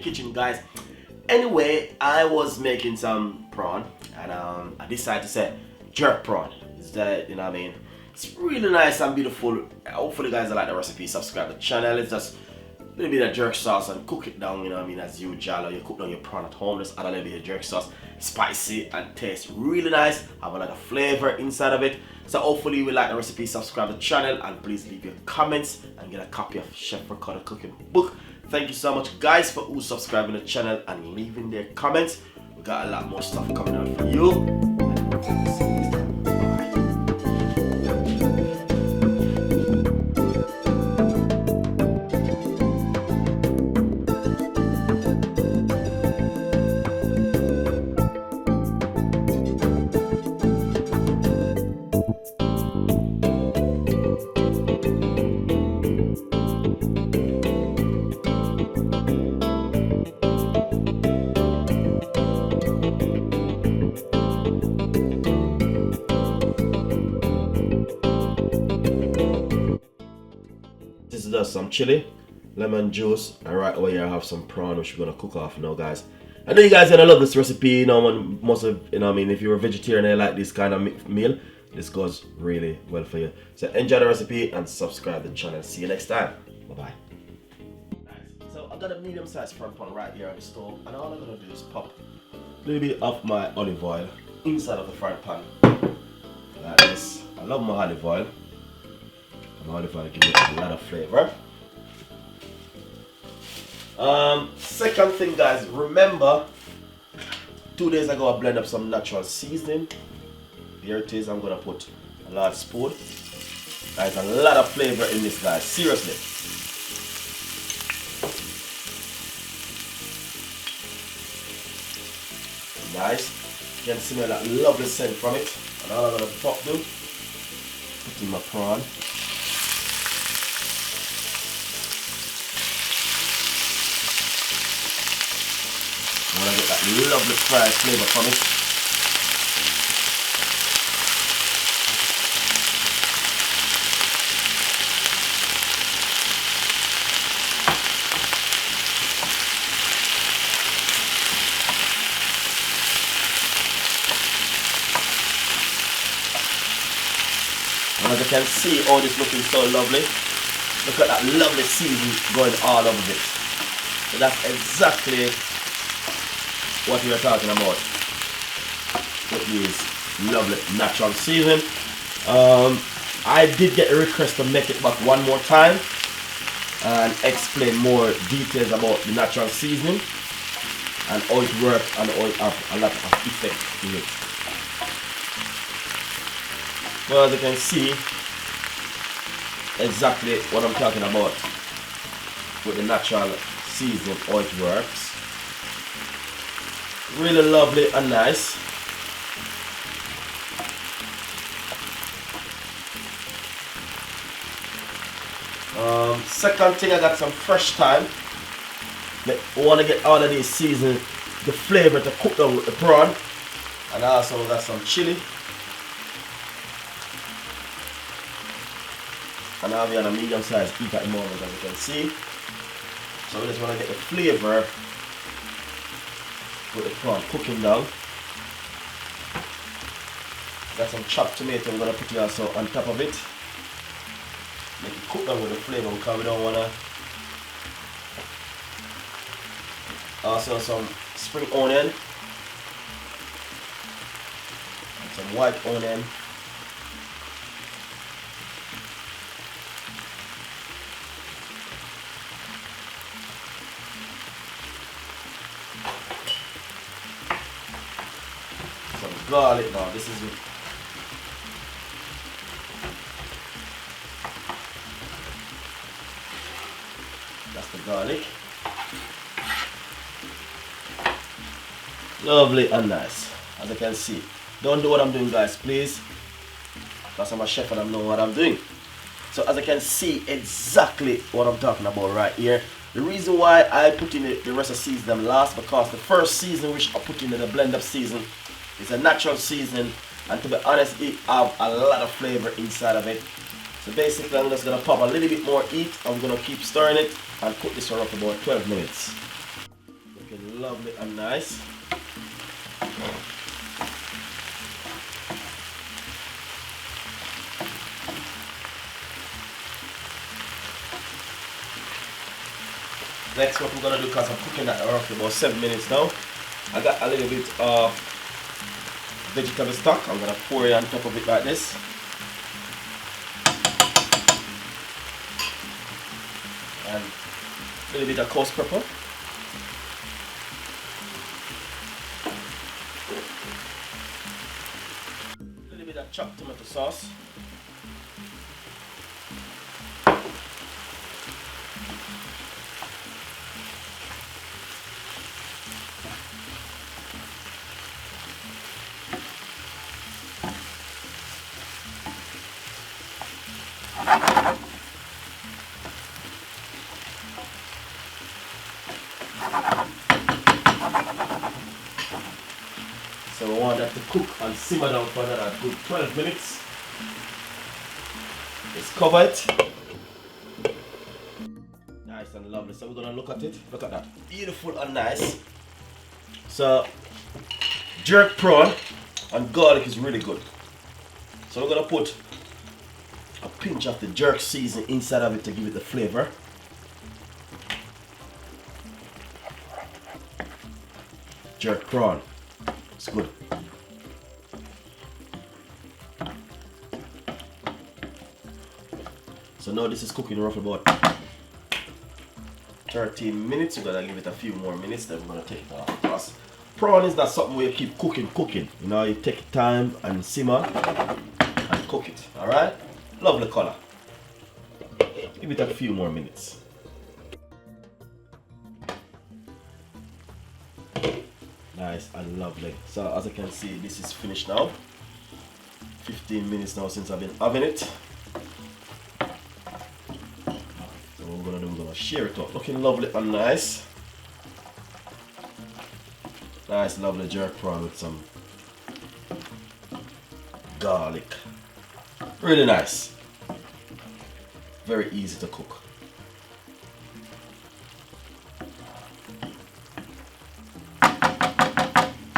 kitchen, guys. Anyway, I was making some prawn and I decided to say jerk prawn. It's that, you know what I mean? It's really nice and beautiful. Hopefully you guys like the recipe. Subscribe to the channel. It's just a little bit of jerk sauce and cook it down, you know what I mean, as usual. Or you cook down your prawn at home, just add a little bit of jerk sauce. Spicy and tastes really nice. Have a lot of flavor inside of it. So hopefully you will like the recipe. Subscribe to the channel and please leave your comments and get a copy of Chef Ricardo cooking book. Thank you so much, guys, for who subscribing to the channel and leaving their comments. We got a lot more stuff coming out for you. This is just some chili, lemon juice, and right over here I have some prawn which we're gonna cook off now, guys. I know you guys are gonna love this recipe, you know, most of, you know what I mean, if you're a vegetarian and you like this kind of meal, this goes really well for you. So enjoy the recipe and subscribe to the channel. See you next time. Bye-bye. So I've got a medium-sized front pan right here on the stove, and all I'm gonna do is pop a little bit of my olive oil inside of the front pan. Like this. I love my olive oil. Olive oil gives it a lot of flavor. Second thing, guys, remember 2 days ago I blended up some natural seasoning. Here it is. I'm gonna put a large spoon. There's a lot of flavor in this, guys. Seriously. Nice. You can smell that lovely scent from it. And all I'm gonna do, put in my prawn. I want to get that lovely fried flavor from it. And as you can see, oh, this looking so lovely. Look at that lovely seasoning going all over it. So that's exactly what we are talking about. It is lovely natural seasoning. I did get a request to make it back one more time and explain more details about the natural seasoning and how it works and how it has a lot of effect in it. Well, as you can see, exactly what I'm talking about with the natural seasoning, how it works. Really lovely and nice. Second thing, I got some fresh thyme. I want to get all of these seasoning, the flavor to cook down with the prawn. And I also got some chili. And I'll be on a medium size heat at the moment, as you can see. So we just want to get the flavor with the prawn cooking down. Got some chopped tomato I'm going to put it also on top of it. Make it cook down with the flavor because we don't want to. Also some spring onion. And some white onion. Garlic now, this is it. That's the garlic. Lovely and nice, as you can see. Don't do what I'm doing, guys, please, because I'm a chef and I know what I'm doing. So as you can see, exactly what I'm talking about right here. The reason why I put in the rest of the season last, because the first season which I put in the blend up season, it's a natural seasoning, and to be honest, it have a lot of flavor inside of it. So basically, I'm just gonna pop a little bit more heat. I'm gonna keep stirring it and cook this for up about 12 minutes. lovely and nice. Next, what we're gonna do, because I'm cooking that roughly about 7 minutes now, I got a little bit of vegetable stock. I'm gonna pour it on top of it like this. And a little bit of coarse pepper. A little bit of chopped tomato sauce. So we want that to cook and simmer down for another good 12 minutes. Let's cover it. Nice and lovely. So we're gonna look at it. Look at that. Beautiful and nice. So jerk prawn and garlic is really good. So we're gonna put a pinch of the jerk seasoning inside of it to give it the flavor. Jerk prawn. It's good. So now this is cooking roughly about 13 minutes. We're gonna give it a few more minutes, then we're gonna take it off. Because prawn is not something where you keep cooking. You know, you take time and simmer and cook it. Alright? Lovely color. Give it a few more minutes. Nice and lovely. So as you can see, this is finished now. 15 minutes now since I've been having it. So what we're gonna do, we're gonna share it up. Looking lovely and nice. Nice lovely jerk prawn with some garlic. Really nice. Very easy to cook.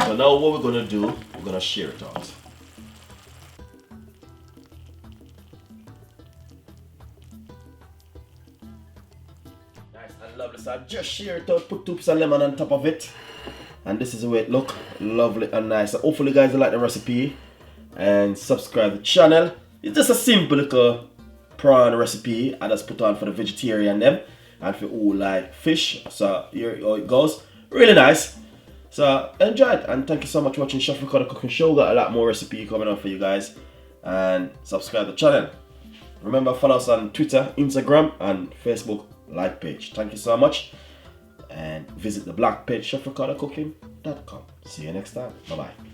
So now what we're gonna do, we're gonna share it out. Nice and lovely. So I just share it out, put tubes of lemon on top of it. And this is the way it look. Lovely and nice. So hopefully you guys will like the recipe and subscribe to the channel. It's just a simple little prawn recipe I just put on for the vegetarian them and for who like fish. So here how it goes. Really nice. So enjoy it, and thank you so much for watching Chef Ricardo Cooking Show. Got a lot more recipe coming up for you guys, and subscribe to the channel. Remember, follow us on Twitter, Instagram and Facebook like page. Thank you so much, and visit the blog page chefricardocooking.com. See you next time. Bye bye.